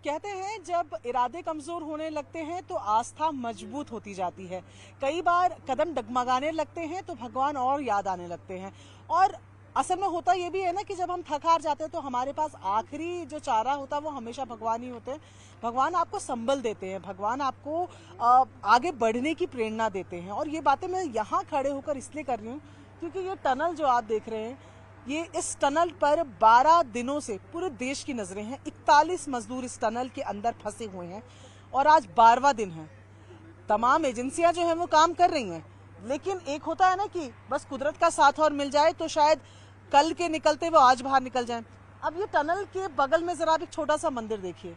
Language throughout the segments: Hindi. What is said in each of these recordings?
कहते हैं जब इरादे कमजोर होने लगते हैं तो आस्था मजबूत होती जाती है। कई बार कदम डगमगाने लगते हैं तो भगवान और याद आने लगते हैं। और असल में होता ये भी है ना कि जब हम थक हार जाते हैं तो हमारे पास आखिरी जो चारा होता है वो हमेशा भगवान ही होते हैं। भगवान आपको संबल देते हैं, भगवान आपको आगे बढ़ने की प्रेरणा देते हैं। और ये बातें मैं यहाँ खड़े होकर इसलिए कर रही हूँ क्योंकि ये टनल जो आप देख रहे हैं, ये इस टनल पर 12 दिनों से पूरे देश की नजरें हैं। 41 मजदूर इस टनल के अंदर फंसे हुए हैं और आज 12वां दिन है। तमाम एजेंसियां जो हैं वो काम कर रही हैं, लेकिन एक होता है ना कि बस कुदरत का साथ और मिल जाए तो शायद कल के निकलते वो आज बाहर निकल जाएं। अब ये टनल के बगल में जरा एक छोटा सा मंदिर देखिए।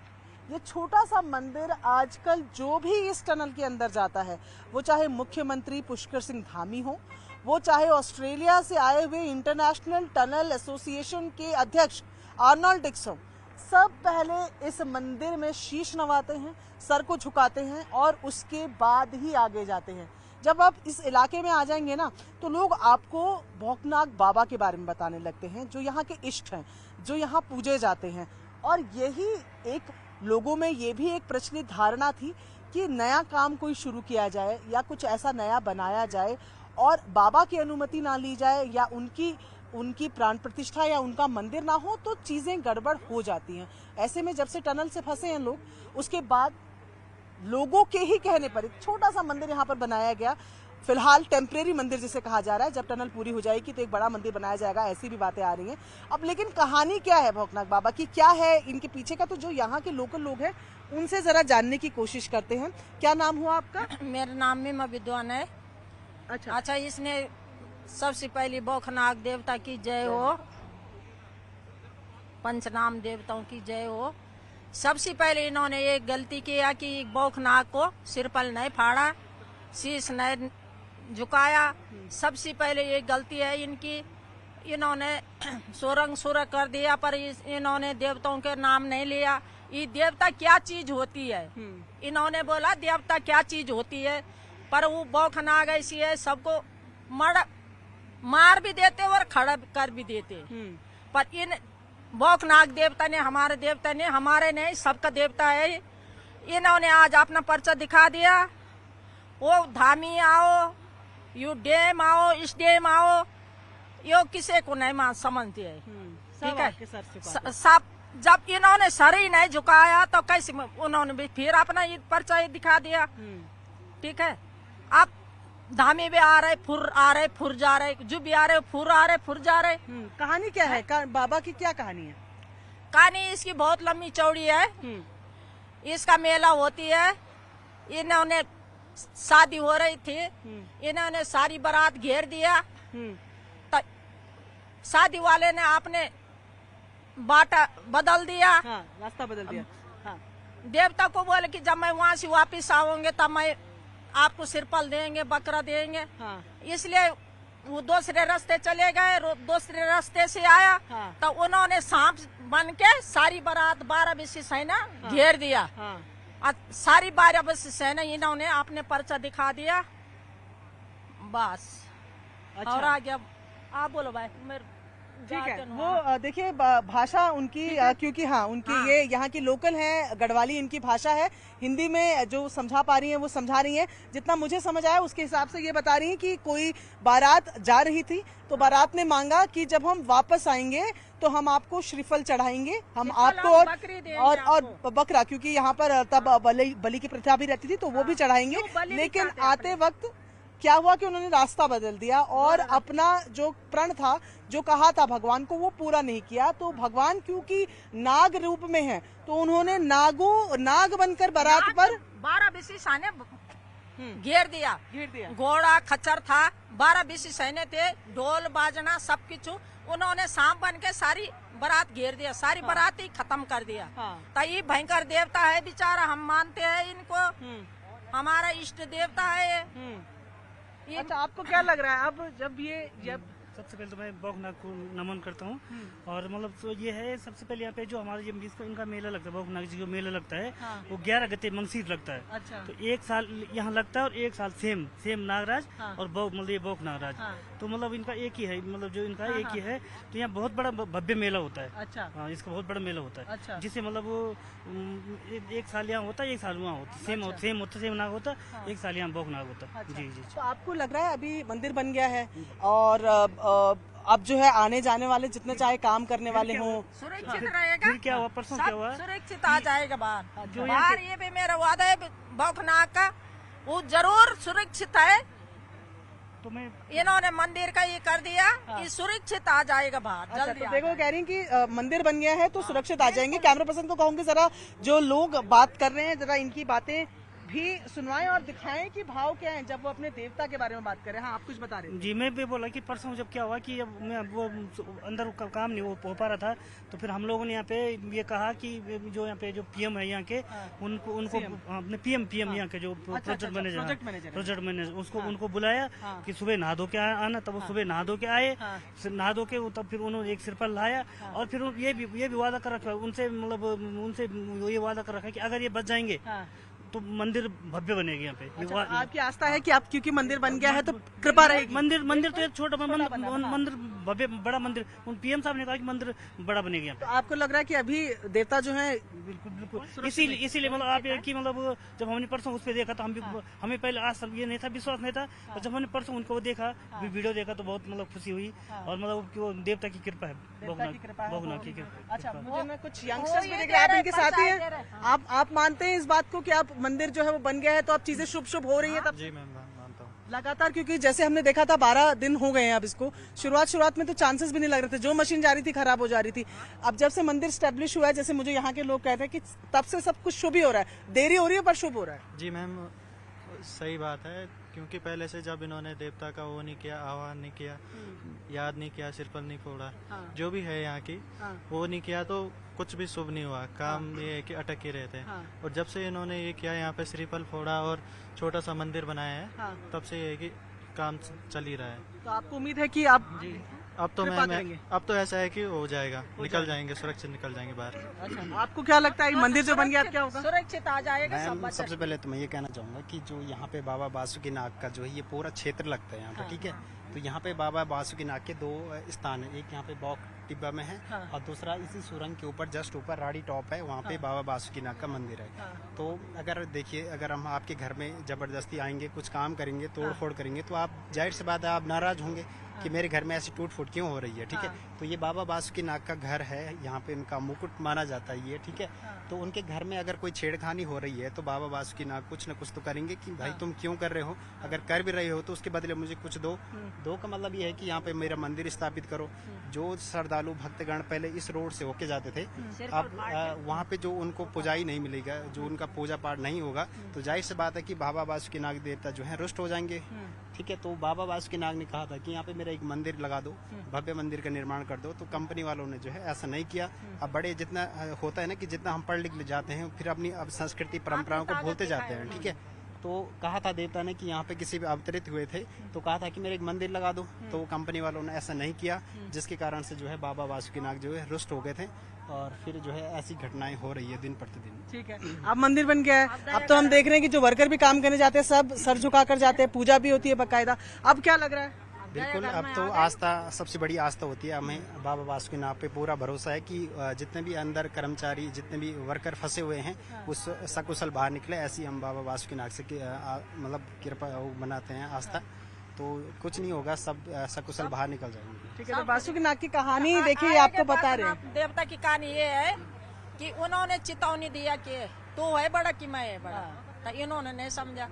ये छोटा सा मंदिर आजकल जो भी इस टनल के अंदर जाता है, वो चाहे मुख्यमंत्री पुष्कर सिंह धामी हो, वो चाहे ऑस्ट्रेलिया से आए हुए इंटरनेशनल टनल एसोसिएशन के अध्यक्ष आर्नोल्ड डिक्स हो, सब पहले इस मंदिर में शीश नवाते हैं, सर को झुकाते हैं और उसके बाद ही आगे जाते हैं। जब आप इस इलाके में आ जाएंगे ना तो लोग आपको भौकनाग बाबा के बारे में बताने लगते हैं, जो यहाँ के इष्ट हैं, जो यहाँ पूजे जाते हैं। और यही एक लोगों में ये भी एक प्रचलित धारणा थी कि नया काम कोई शुरू किया जाए या कुछ ऐसा नया बनाया जाए और बाबा की अनुमति ना ली जाए या उनकी प्राण प्रतिष्ठा या उनका मंदिर ना हो तो चीजें गड़बड़ हो जाती हैं। ऐसे में जब से टनल से फंसे हैं लोग, उसके बाद लोगों के ही कहने पर एक छोटा सा मंदिर यहाँ पर बनाया गया। फिलहाल टेम्परेरी मंदिर जिसे कहा जा रहा है, जब टनल पूरी हो जाएगी तो एक बड़ा मंदिर बनाया जाएगा, ऐसी भी बातें आ रही हैं। अब लेकिन कहानी क्या है भौकनाग बाबा की, क्या है इनके पीछे का, तो जो यहाँ के लोकल लोग हैं उनसे जरा जानने की कोशिश करते हैं। क्या नाम हुआ आपका? मेरा नाम मीमा विद्वान है। अच्छा, इसने सबसे पहले भौकनाग देवता की जय हो, पंचनाम देवताओं की जय हो। सबसे पहले इन्होंने एक गलती किया कि भौकनाग को सिर पर नहीं फाड़ा, शीश नहीं झुकाया। सबसे पहले ये गलती है इनकी। इन्होंने सुरंग कर दिया पर इन्होंने देवताओं के नाम नहीं लिया। ये देवता क्या चीज होती है, इन्होंने बोला देवता क्या चीज होती है, पर वो भौकनाग ऐसी है सबको मार भी देते और खड़ा कर भी देते। पर इन भौकनाग देवता ने, हमारे देवता ने, हमारे नहीं सबका देवता है। इन्होंने आज अपना पर्चा दिखा दिया। वो धामी आओ, यू डैम आओ, इस डैम आओ, यो किसी को नहीं समझती है। ठीक है, सब जब इन्होंने सर ही नहीं झुकाया तो कैसे उन्होंने भी फिर अपना ये पर्चा दिखा दिया। ठीक है, अब धामी भी आ रहे, फुर जा रहे, जो भी आ रहे फुर आ रहे, फुर जा रहे। कहानी क्या है? बाबा की क्या कहानी है? कहानी इसकी बहुत लंबी चौड़ी है। इसका मेला होती है। इन्होंने शादी हो रही थी, इन्होंने सारी बारात घेर दिया। तो शादी वाले ने आपने बाटा बदल दिया, रास्ता बदल दिया। देवता को बोले कि जब मैं वहाँ से वापिस आऊंगे तब मैं आपको सिरपल देंगे, बकरा देंगे। इसलिए वो दूसरे रास्ते चले गए, दूसरे रास्ते से आया। तो उन्होंने सांप बन के सारी बारात 12 बीसी सेना घेर दिया। सारी 12 बीसी सेना इन्होंने अपने पर्चा दिखा दिया, बस। अच्छा। और आगे आप बोलो भाई। ठीक है, वो देखिए भाषा उनकी, क्योंकि उनकी ये यहाँ की लोकल है, गढ़वाली इनकी भाषा है। हिंदी में जो समझा पा रही हैं वो समझा रही हैं। जितना मुझे समझ आया उसके हिसाब से ये बता रही हैं कि कोई बारात जा रही थी तो बारात ने मांगा कि जब हम वापस आएंगे तो हम आपको श्रीफल चढ़ाएंगे, हम आपको और बकरा, क्योंकि यहाँ पर तब बलि की प्रथा भी रहती थी तो वो भी चढ़ाएंगे। लेकिन आते वक्त क्या हुआ कि उन्होंने रास्ता बदल दिया और अपना जो प्रण था, जो कहा था भगवान को, वो पूरा नहीं किया। तो भगवान क्योंकि नाग रूप में है तो उन्होंने नाग बनकर बारात पर 12 बीसी सैने घेर दिया। घोड़ा खच्चर था, 12 बीसी सैने थे, ढोल बाजना सब कुछ। उन्होंने सांप बन के सारी बारात घेर दिया, सारी बारात ही खत्म कर दिया। तो ये भयंकर देवता है बेचारा, हम मानते हैं इनको, हमारा इष्ट देवता है। अच्छा, आपको क्या लग रहा है अब जब सबसे पहले तो मैं भौकनाग को नमन करता हूँ। और मतलब तो ये है, सबसे पहले यहाँ पे जो हमारा ये इनका मेला लगता है, भौकनाग जी का मेला लगता है। वो 11 गते मंगसीर लगता है। अच्छा। तो एक साल यहाँ लगता है और एक साल सेम नागराज और मतलब ये भौकनाग राज। तो मतलब इनका एक ही है, मतलब जो इनका एक ही है। तो यहाँ बहुत बड़ा भव्य मेला होता है। अच्छा। हाँ, इसका बहुत बड़ा मेला होता है। अच्छा। जिससे मतलब वो एक साल यहाँ होता है, एक साल वहाँ होता है, सेम नाग होता है, एक साल यहाँ बौख नाग होता है। अच्छा। जी जी। तो आपको लग रहा है अभी मंदिर बन गया है और अब जो है आने जाने वाले जितने चाहे काम करने वाले हों सुरक्षित रहेगा। फिर क्या हुआ, परसों क्या हुआ, सुरक्षित आ जाएगा बाहर। जो बाहर ये भी मेरा वादा है बौखनाग का, वो जरूर सुरक्षित है। तो मैं इन्होंने मंदिर का ये कर दिया कि सुरक्षित आ जाएगा बाहर। अच्छा, जल्दी तो देखो कह रही हैं कि मंदिर बन गया है तो सुरक्षित आ जाएंगे। कैमरा पर्सन को कहूंगी जरा जो लोग बात कर रहे हैं जरा इनकी बातें भी सुनवाएं और दिखाएं कि भाव क्या है जब वो अपने देवता के बारे में बात करें। हाँ, आप कुछ बता रहे थे। जी, मैं भी बोला कि परसों जब क्या हुआ कि अब मैं वो अंदर का काम नहीं हो पा रहा था, तो फिर हम लोगों ने यहाँ पे ये कहा कि जो यहाँ पे जो पीएम है यहाँ के, उनको अपने पीएम यहाँ के जो प्रोजेक्ट मैनेजर उनको बुलाया कि सुबह नहा धो के आना। तब वो सुबह नहा धो के आए, नहा धो के तब फिर उन्होंने एक सिर पर लाया और फिर ये भी वादा कर रखा उनसे, मतलब उनसे ये वादा कर रखा कि अगर ये बच जाएंगे तो मंदिर भव्य बनेगी यहाँ पे। अच्छा, आपकी आस्था है कि आप क्योंकि मंदिर बन गया है तो कृपा रहेगी। मंदिर तो एक छोटा मंदिर भव्य बड़ा मंदिर, उन पीएम साहब ने कहा कि मंदिर बड़ा बनेगा यहाँ पे। तो आपको लग रहा है कि अभी देवता जो है बिल्कुल इसीलिए मतलब आप ये कि मतलब जब हमने परसों उस पर देखा तो हमें पहले आज सब ये नहीं था, विश्वास नहीं था, और जब हमने परसों उनको देखा, वीडियो देखा तो बहुत मतलब खुशी हुई और मतलब वो देवता की कृपा है, बहुनाग की कृपा। अच्छा, मुझे ना कुछ यंगस्टर्स भी देख रहे हैं, आप इनके साथ ही हैं। आप मानते हैं इस बात को कि आप मंदिर जो है वो बन गया है तो अब चीजें शुभ हो रही है तब? जी मैं मानता हूँ लगातार, क्योंकि जैसे हमने देखा था 12 दिन हो गए हैं अब इसको। शुरुआत में तो चांसेस भी नहीं लग रहे थे, जो मशीन जा रही थी खराब हो जा रही थी। अब जब से मंदिर स्टैब्लिश हुआ है, जैसे मुझे यहाँ के लोग कहते हैं कि तब से सब कुछ शुभ ही हो रहा है। देरी हो रही है पर शुभ हो रहा है। जी मैम, सही बात है, क्योंकि पहले से जब इन्होंने देवता का वो नहीं किया, आह्वान नहीं किया, याद नहीं किया, सिर पर नहीं फोड़ा, जो भी है यहाँ की वो नहीं किया तो कुछ भी शुभ नहीं हुआ। काम ये है कि अटक ही रहते हैं। और जब से इन्होंने ये किया, यहाँ पे श्रीफल फोड़ा और छोटा सा मंदिर बनाया है, तब से ये है कि काम चल ही रहा है। तो आपको उम्मीद है कि आप अब तो ऐसा है कि हो जाएगा, निकल जाएंगे, सुरक्षित निकल जाएंगे बाहर। अच्छा, आपको क्या लगता है मंदिर जो बन गया क्या होगा? सुरक्षित आ जाएगा सब। सबसे पहले तो मैं ये कहना चाहूंगा कि जो यहाँ पे बाबा बासुकीनाग का जो है ये पूरा क्षेत्र लगता है यहाँ पे, ठीक है। तो यहाँ पे बाबा बासुकीनाग के 2 स्थान है, एक यहाँ पे बौख टिब्बा में है और दूसरा इसी सुरंग के ऊपर जस्ट ऊपर राड़ी टॉप है, वहाँ पे बाबा बासुकीनाग का मंदिर है। तो अगर देखिए, अगर हम आपके घर में जबरदस्ती आएंगे, कुछ काम करेंगे, तोड़ फोड़ करेंगे, तो आप जाहिर सी बात है आप नाराज होंगे कि मेरे घर में ऐसी टूट फूट क्यों हो रही है, ठीक है। तो ये बाबा बासुकीनाग का घर है, यहाँ पे उनका मुकुट माना जाता है ये, ठीक है। तो उनके घर में अगर कोई छेड़खानी हो रही है तो बाबा बासुकीनाग कुछ न कुछ तो करेंगे कि भाई तुम क्यों कर रहे हो, अगर कर भी रहे हो तो उसके बदले मुझे कुछ दो का मतलब ये है कि यहाँ पे मेरा मंदिर स्थापित करो। जो श्रद्धालु भक्तगण पहले इस रोड से होके जाते थे, अब वहाँ पे जो उनको पुजाई नहीं मिलेगा, जो उनका पूजा पाठ नहीं होगा, तो जाहिर सी बात है कि बाबा बासुकीनाग देवता जो है रुष्ट हो जाएंगे, ठीक है। तो बाबा बासुकीनाग ने कहा था कि यहाँ पे मेरा एक मंदिर लगा दो, भव्य मंदिर का निर्माण कर दो। तो कंपनी वालों ने जो है ऐसा नहीं किया। अब बड़े जितना होता है ना कि जितना हम पढ़ लिख जाते हैं फिर अपनी अब संस्कृति परंपराओं को भूलते जाते हैं, ठीक है। तो कहा था देवता ने कि यहाँ पे किसी भी अवतरित हुए थे तो कहा था कि मेरे एक मंदिर लगा दो, तो कंपनी वालों ने ऐसा नहीं किया, जिसके कारण से जो है बाबा बासुकीनाग जो है रुष्ट हो गए थे और फिर जो है ऐसी घटनाएं हो रही है दिन प्रतिदिन। ठीक है, अब मंदिर बन गया है। अब तो हम देख रहे हैं कि जो वर्कर भी काम करने जाते हैं सब सर झुका कर जाते हैं, पूजा भी होती है बाकायदा। अब क्या लग रहा है? बिल्कुल, अब तो आस्था, सबसे बड़ी आस्था होती है। हमें बाबा बासुकीनाग पे पूरा भरोसा है कि जितने भी अंदर कर्मचारी, जितने भी वर्कर फंसे हुए हैं उस सकुशल बाहर निकले। ऐसी हम बाबा बासुकीनाग से मतलब कृपा मनाते हैं, आस्था। तो कुछ नहीं होगा, सब सकुशल बाहर निकल जाएंगे। ठीक है, तो बासुकीनाग की कहानी देखिए, आपको बता रहे हैं। देवता की कहानी ये है कि उन्होंने चेतावनी दिया कि तू है बड़ा कि मैं है बड़ा, तो इन्होंने नहीं समझा।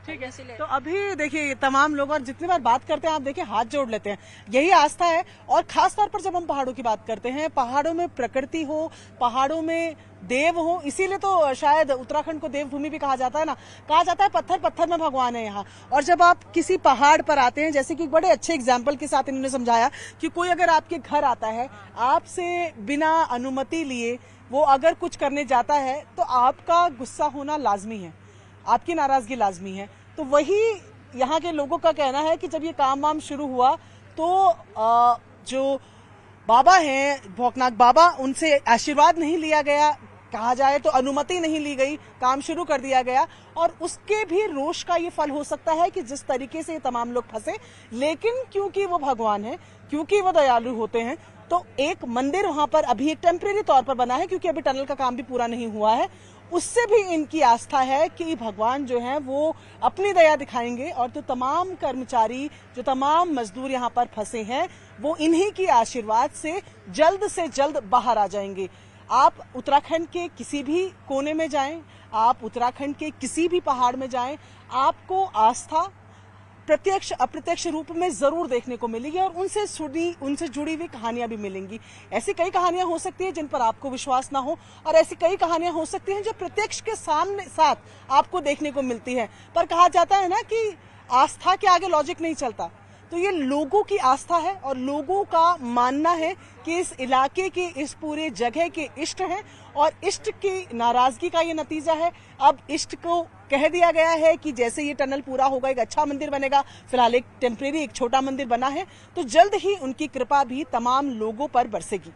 ठीक है, इसलिए तो अभी देखिए तमाम लोग और जितनी बार बात करते हैं आप देखिए हाथ जोड़ लेते हैं, यही आस्था है। और खास तौर पर जब हम पहाड़ों की बात करते हैं, पहाड़ों में प्रकृति हो, पहाड़ों में देव हो, इसीलिए तो शायद उत्तराखंड को देवभूमि भी कहा जाता है ना। कहा जाता है पत्थर पत्थर में भगवान है यहाँ। और जब आप किसी पहाड़ पर आते हैं, जैसे कि बड़े अच्छे एग्जाम्पल के साथ इन्होंने समझाया कि कोई अगर आपके घर आता है, आपसे बिना अनुमति लिए वो अगर कुछ करने जाता है तो आपका गुस्सा होना लाजमी है, आपकी नाराजगी लाजमी है। तो वही यहाँ के लोगों का कहना है कि जब ये काम वाम शुरू हुआ तो जो बाबा हैं भौकनाग बाबा, उनसे आशीर्वाद नहीं लिया गया, कहा जाए तो अनुमति नहीं ली गई, काम शुरू कर दिया गया और उसके भी रोष का ये फल हो सकता है कि जिस तरीके से ये तमाम लोग फंसे। लेकिन क्योंकि वो भगवान है, क्योंकि वो दयालु होते हैं, तो एक मंदिर वहां पर अभी एक टेम्परेरी तौर पर बना है, क्योंकि अभी टनल का काम भी पूरा नहीं हुआ है। उससे भी इनकी आस्था है कि भगवान जो है वो अपनी दया दिखाएंगे और तो तमाम कर्मचारी, जो तमाम मजदूर यहाँ पर फंसे हैं, वो इन्हीं की आशीर्वाद से जल्द बाहर आ जाएंगे। आप उत्तराखंड के किसी भी कोने में जाएं, आप उत्तराखंड के किसी भी पहाड़ में जाएं, आपको आस्था प्रत्यक्ष अप्रत्यक्ष रूप में जरूर देखने को मिलेगी और उनसे जुड़ी हुई कहानियां भी मिलेंगी। ऐसी कई कहानियां हो सकती है जिन पर आपको विश्वास ना हो और ऐसी कई कहानियां हो सकती हैं जो प्रत्यक्ष के साथ आपको देखने को मिलती है। पर कहा जाता है ना कि आस्था के आगे लॉजिक नहीं चलता, तो ये लोगों की आस्था है और लोगों का मानना है कि इस इलाके के, इस पूरे जगह के इष्ट हैं और इष्ट की नाराजगी का ये नतीजा है। अब इष्ट को कह दिया गया है कि जैसे ये टनल पूरा होगा एक अच्छा मंदिर बनेगा। फिलहाल एक टेम्परेरी, एक छोटा मंदिर बना है, तो जल्द ही उनकी कृपा भी तमाम लोगों पर बरसेगी।